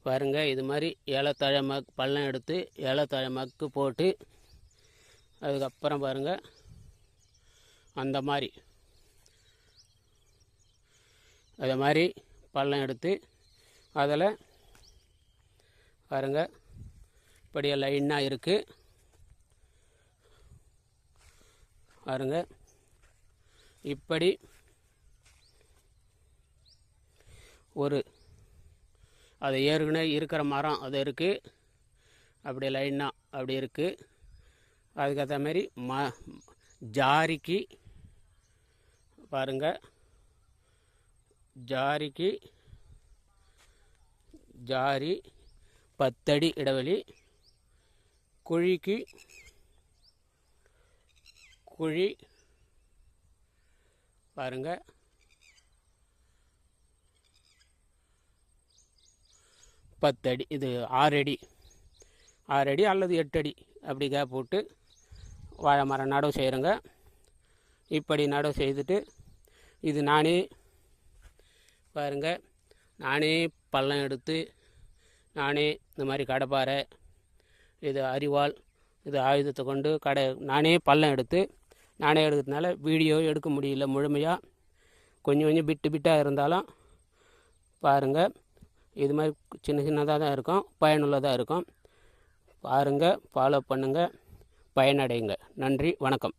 பாருங்கள். இது மாதிரி ஏலத்தழை பள்ளம் எடுத்து ஏலத்தழை மக்கு போட்டு அதுக்கப்புறம் பாருங்கள் அந்த மாதிரி அதை மாதிரி பள்ளம் எடுத்து அதில் பாருங்கள் இப்படியே லைனாக இருக்குது பாருங்கள். இப்படி அது ஏற்கனவே இருக்கிற மரம் அது இருக்குது, அப்படி லைனாக அப்படி இருக்குது. அதுக்கேற்ற மாதிரி ஜாரிக்கு பாருங்கள், ஜாரி 10 அடி இடைவெளி, குழிக்கு குழி பாருங்கள் 10 அடி, இது 6 அடி அல்லது 8 அடி அப்படி கேப் போட்டு வாழை மரம் நடவு செய்கிறேங்க. இப்படி நடவு செய்துட்டு இது நானே பாருங்கள், நானே பள்ளம் எடுத்து நானே இந்த மாதிரி கடப்பாரை, இது அரிவாள், இது ஆயுதத்தை கொண்டு நானே பள்ளம் எடுத்து நானே எடுக்கிறதுனால வீடியோ எடுக்க முடியல முழுமையாக, கொஞ்சம் பிட்டாக இருந்தாலும் பாருங்கள். இது மாதிரி சின்னதாக தான் இருக்கும், பயனுள்ளதாக இருக்கும். பாருங்கள், ஃபாலோ பண்ணுங்கள், பயனடைங்க. நன்றி, வணக்கம்.